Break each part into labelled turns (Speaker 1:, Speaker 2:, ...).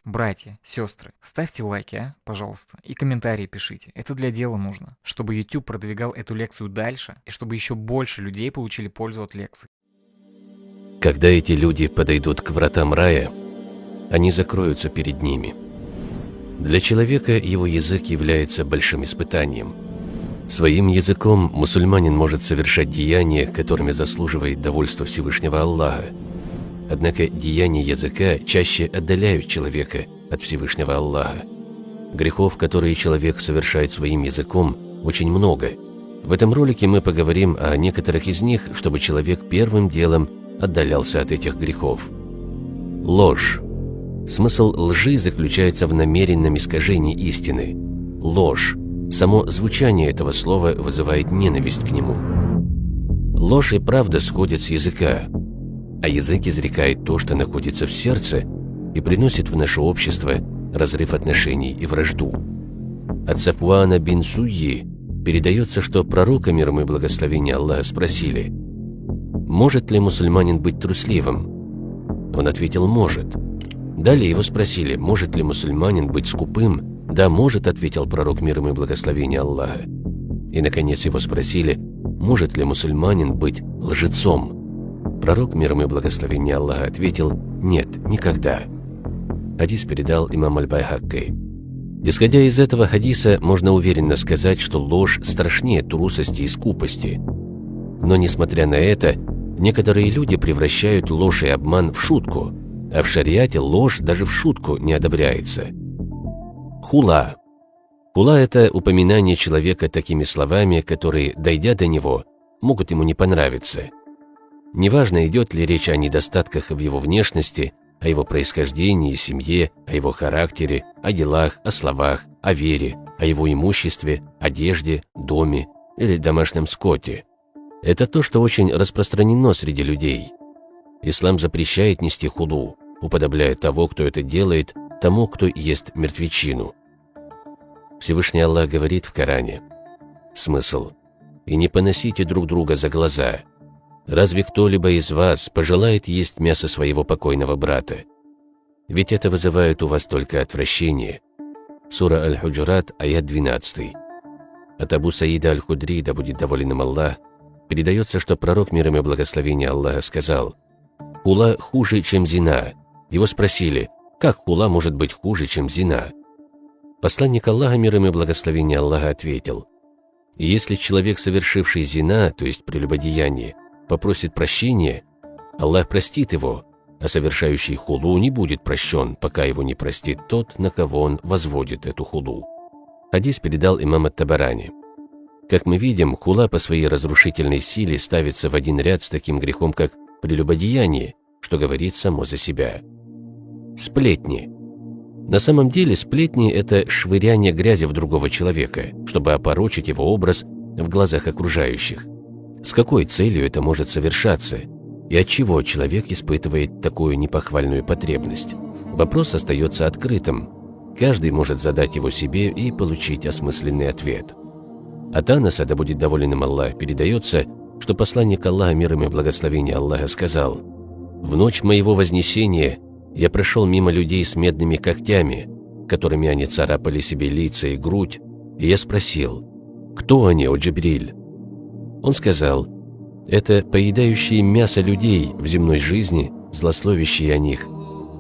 Speaker 1: Братья, сестры, ставьте лайки, пожалуйста, и комментарии пишите. Это для дела нужно, чтобы YouTube продвигал эту лекцию дальше, и чтобы еще больше людей получили пользу от лекций.
Speaker 2: Когда эти люди подойдут к вратам рая, они закроются перед ними. Для человека его язык является большим испытанием. Своим языком мусульманин может совершать деяния, которыми заслуживает довольства Всевышнего Аллаха. Однако деяния языка чаще отдаляют человека от Всевышнего Аллаха. Грехов, которые человек совершает своим языком, очень много. В этом ролике мы поговорим о некоторых из них, чтобы человек первым делом отдалялся от этих грехов. Ложь. Смысл лжи заключается в намеренном искажении истины. Ложь. Само звучание этого слова вызывает ненависть к нему. Ложь и правда сходят с языка, а язык изрекает то, что находится в сердце, и приносит в наше общество разрыв отношений и вражду. От Сафуана бин Суйи передается, что пророка, мир ему и благословение Аллаха, спросили: «Может ли мусульманин быть трусливым?» Он ответил: «Может». Далее его спросили: «Может ли мусульманин быть скупым?» «Да, может», — ответил пророк, мир ему и благословение Аллаха. И, наконец, его спросили: «Может ли мусульманин быть лжецом?» Пророк, мир ему и благословение Аллаха, ответил: «Нет, никогда». Хадис передал имам Аль-Байхакки. Исходя из этого хадиса, можно уверенно сказать, что ложь страшнее трусости и скупости. Но, несмотря на это, некоторые люди превращают ложь и обман в шутку, а в шариате ложь даже в шутку не одобряется. Хула. Хула – это упоминание человека такими словами, которые, дойдя до него, могут ему не понравиться. Неважно, идет ли речь о недостатках в его внешности, о его происхождении, семье, о его характере, о делах, о словах, о вере, о его имуществе, одежде, доме или домашнем скоте. Это то, что очень распространено среди людей. Ислам запрещает нести хулу, уподобляя того, кто это делает, тому, кто ест мертвечину. Всевышний Аллах говорит в Коране. Смысл: «И не поносите друг друга за глаза. Разве кто-либо из вас пожелает есть мясо своего покойного брата? Ведь это вызывает у вас только отвращение». Сура Аль-Худжурат, аят 12. От Абу Саида Аль-Худри, да будет доволен им Аллах, передается, что пророк, мир ему и благословение Аллаха, сказал: «Хула хуже, чем зина». Его спросили: «Как хула может быть хуже, чем зина?» Посланник Аллаха, мир ему и благословение Аллаха, ответил: «Если человек, совершивший зина, то есть прелюбодеяние, попросит прощения, Аллах простит его, а совершающий хулу не будет прощен, пока его не простит тот, на кого он возводит эту хулу». Хадис передал имам ат-Табарани. Как мы видим, хула по своей разрушительной силе ставится в один ряд с таким грехом, как прелюбодеяние, что говорит само за себя. Сплетни. На самом деле сплетни – это швыряние грязи в другого человека, чтобы опорочить его образ в глазах окружающих. С какой целью это может совершаться? И от чего человек испытывает такую непохвальную потребность? Вопрос остается открытым. Каждый может задать его себе и получить осмысленный ответ. От Анаса, да будет доволен им Аллах, передается, что посланник Аллаха, мир ему и благословение Аллаха, сказал: «В ночь моего вознесения я прошел мимо людей с медными когтями, которыми они царапали себе лица и грудь, и я спросил: кто они, о Джибриль?» Он сказал: «Это поедающие мясо людей в земной жизни, злословящие о них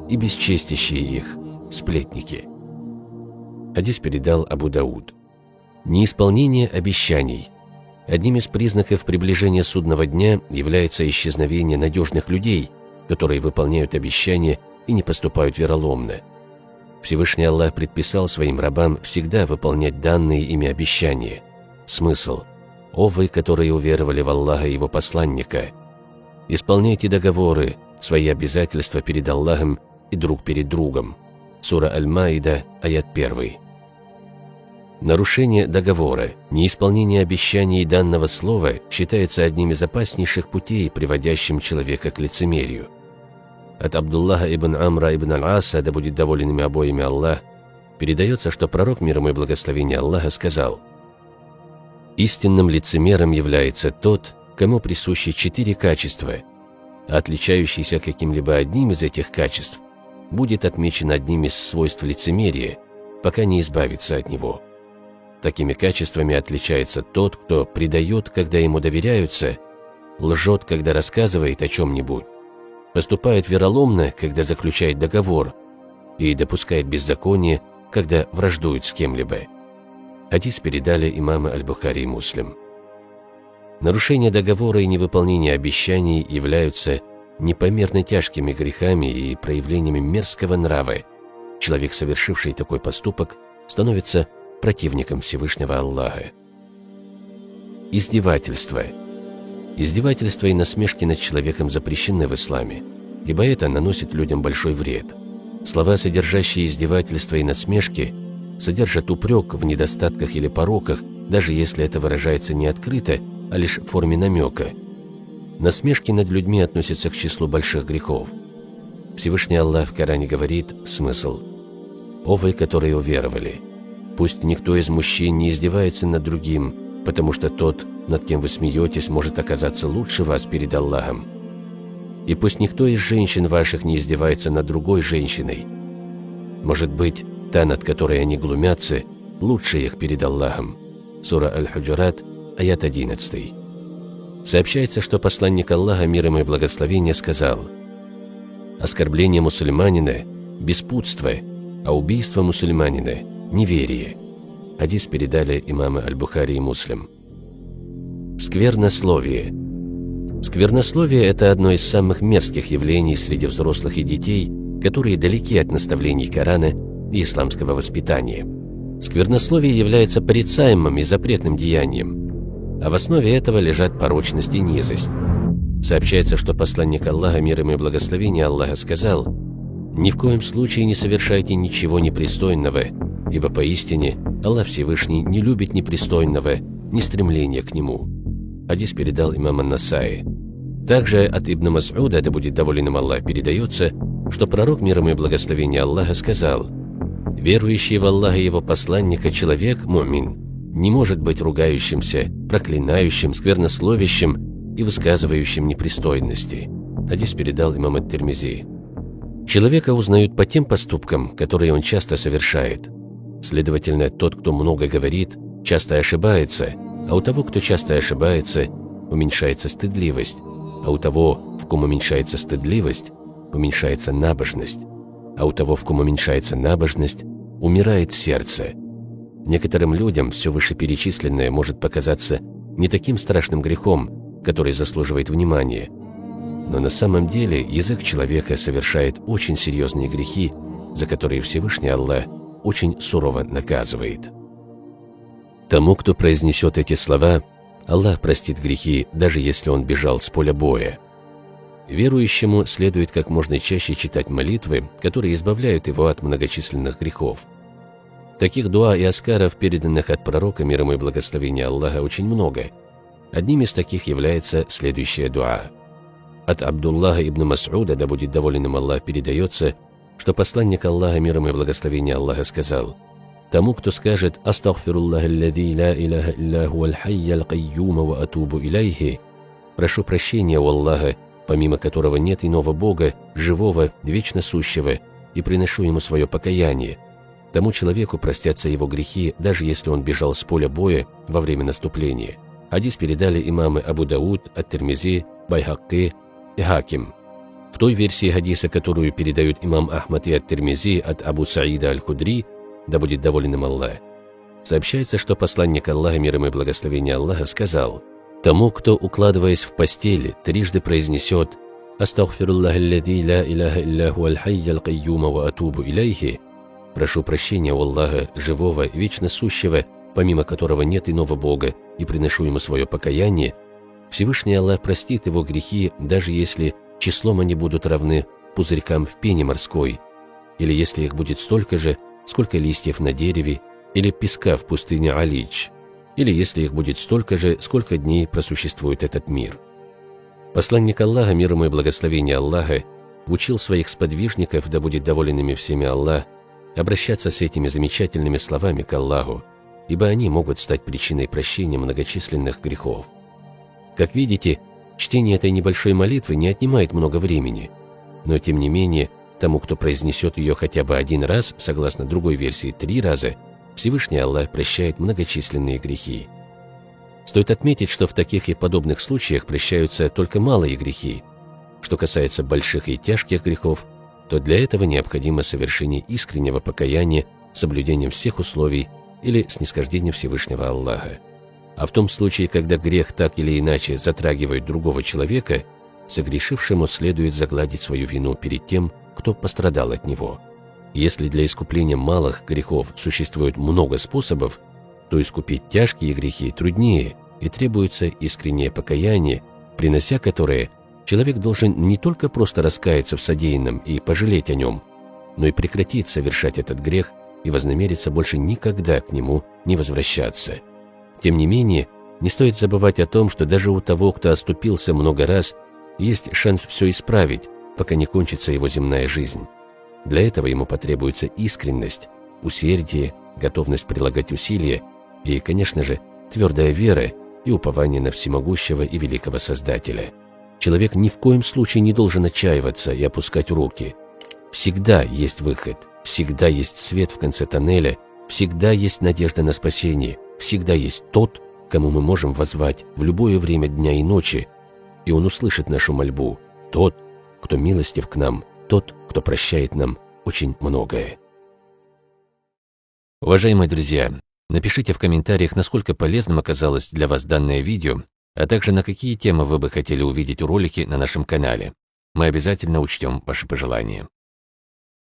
Speaker 2: и бесчестящие их сплетники». Хадис передал Абу Дауд. Неисполнение обещаний. Одним из признаков приближения судного дня является исчезновение надежных людей, которые выполняют обещания и не поступают вероломно. Всевышний Аллах предписал своим рабам всегда выполнять данные ими обещания. Смысл: «О вы, которые уверовали в Аллаха и Его посланника, исполняйте договоры, свои обязательства перед Аллахом и друг перед другом». Сура Аль-Маида, аят 1. Нарушение договора, неисполнение обещаний данного слова считается одним из опаснейших путей, приводящим человека к лицемерию. От Абдуллаха ибн Амра ибн Аль-Аса, да будет доволен ими обоими Аллах, передается, что пророк, мир ему и благословение Аллаха, сказал: «Истинным лицемером является тот, кому присущи 4 качества, а отличающийся каким-либо одним из этих качеств будет отмечен одним из свойств лицемерия, пока не избавится от него. Такими качествами отличается тот, кто предает, когда ему доверяются, лжет, когда рассказывает о чем-нибудь, поступает вероломно, когда заключает договор, и допускает беззаконие, когда враждует с кем-либо. Хадис передали имамы Аль-Бухари и Муслим. Нарушение договора и невыполнение обещаний являются непомерно тяжкими грехами и проявлениями мерзкого нрава. Человек, совершивший такой поступок, становится противником Всевышнего Аллаха. Издевательство. Издевательство и насмешки над человеком запрещены в исламе, ибо это наносит людям большой вред. Слова, содержащие издевательство и насмешки, содержат упрек в недостатках или пороках, даже если это выражается не открыто, а лишь в форме намека. Насмешки над людьми относятся к числу больших грехов. Всевышний Аллах в Коране говорит смысл: «О вы, которые уверовали, пусть никто из мужчин не издевается над другим, потому что тот, над кем вы смеетесь, может оказаться лучше вас перед Аллахом. И пусть никто из женщин ваших не издевается над другой женщиной. Может быть, та, над которой они глумятся, лучше их перед Аллахом». Сура Аль-Худжурат, аят 11. Сообщается, что посланник Аллаха, мир ему и благословение, сказал: «Оскорбление мусульманина – беспутство, а убийство мусульманина – неверие». Хадис передали имамы Аль-Бухари и Муслим. Сквернословие. Сквернословие – это одно из самых мерзких явлений среди взрослых и детей, которые далеки от наставлений Корана и исламского воспитания. Сквернословие является порицаемым и запретным деянием, а в основе этого лежат порочность и низость. Сообщается, что посланник Аллаха, мир ему и благословение Аллаха, сказал: «Ни в коем случае не совершайте ничего непристойного, ибо поистине Аллах Всевышний не любит непристойного, ни стремления к нему». Хадис передал имам Ан-Насаи. Также от Ибн Мас'уда, да будет доволен им Аллах, передается, что пророк, мир ему и благословение Аллаха, сказал: «Верующий в Аллаха и его посланника человек, мумин, не может быть ругающимся, проклинающим, сквернословящим и высказывающим непристойности». Хадис передал имам Ат-Тирмизи. Человека узнают по тем поступкам, которые он часто совершает. Следовательно, тот, кто много говорит, часто ошибается, а у того, кто часто ошибается, уменьшается стыдливость, а у того, в ком уменьшается стыдливость, уменьшается набожность, а у того, в ком уменьшается набожность, умирает сердце. Некоторым людям все вышеперечисленное может показаться не таким страшным грехом, который заслуживает внимания. Но на самом деле язык человека совершает очень серьезные грехи, за которые Всевышний Аллах очень сурово наказывает. Тому, кто произнесет эти слова, Аллах простит грехи, даже если он бежал с поля боя. Верующему следует как можно чаще читать молитвы, которые избавляют его от многочисленных грехов. Таких дуа и аскаров, переданных от пророка, мир ему и благословения Аллаха, очень много. Одним из таких является следующая дуа. От Абдуллаха ибн Мас'уда, да будет доволен им Аллах, передается, что посланник Аллаха, мир ему и благословения Аллаха, сказал: «Тому, кто скажет «Астагфируллах аллади ла иляха илля хуаль хайяль кайюма ва атубу илейхи», прошу прощения у Аллаха, помимо которого нет иного Бога, живого, вечно сущего, и приношу ему свое покаяние, тому человеку простятся его грехи, даже если он бежал с поля боя во время наступления». Хадис передали имамы Абу Дауд, Ат-Тирмизи, Байхакки и Хаким. В той версии хадиса, которую передают имам Ахмад и Ат-Тирмизи от Абу Саида Аль-Худри, да будет доволен им Аллах, сообщается, что посланник Аллаха, мир ему и благословение Аллаха, сказал: «Тому, кто, укладываясь в постели, трижды произнесет «Астагфируллах аллади ла иляха илля хуаль хайяль кайюма ва атубу илейхи», прошу прощения у Аллаха, живого, вечно сущего, помимо которого нет иного Бога, и приношу ему свое покаяние, Всевышний Аллах простит его грехи, даже если числом они будут равны пузырькам в пене морской, или если их будет столько же, сколько листьев на дереве, или песка в пустыне Алич, или если их будет столько же, сколько дней просуществует этот мир». Посланник Аллаха, мир ему и благословение Аллаха, учил своих сподвижников, да будет доволен ими всеми Аллах, обращаться с этими замечательными словами к Аллаху, ибо они могут стать причиной прощения многочисленных грехов. Как видите, чтение этой небольшой молитвы не отнимает много времени, но тем не менее тому, кто произнесет ее хотя бы один раз, согласно другой версии 3 раза, Всевышний Аллах прощает многочисленные грехи. Стоит отметить, что в таких и подобных случаях прощаются только малые грехи. Что касается больших и тяжких грехов, то для этого необходимо совершение искреннего покаяния, соблюдением всех условий или снисхождением Всевышнего Аллаха. А в том случае, когда грех так или иначе затрагивает другого человека, согрешившему следует загладить свою вину перед тем, кто пострадал от него. Если для искупления малых грехов существует много способов, то искупить тяжкие грехи труднее, и требуется искреннее покаяние, принося которое человек должен не только просто раскаяться в содеянном и пожалеть о нем, но и прекратить совершать этот грех и вознамериться больше никогда к нему не возвращаться. Тем не менее, не стоит забывать о том, что даже у того, кто оступился много раз, есть шанс все исправить, пока не кончится его земная жизнь. Для этого ему потребуется искренность, усердие, готовность прилагать усилия и, конечно же, твердая вера и упование на всемогущего и великого Создателя. Человек ни в коем случае не должен отчаиваться и опускать руки. Всегда есть выход, всегда есть свет в конце тоннеля, всегда есть надежда на спасение, всегда есть тот, кому мы можем воззвать в любое время дня и ночи, и он услышит нашу мольбу, тот, кто милостив к нам, тот, кто прощает нам очень многое. Уважаемые друзья, напишите в комментариях, насколько полезным оказалось для вас данное видео, а также на какие темы вы бы хотели увидеть ролики на нашем канале. Мы обязательно учтем ваши пожелания.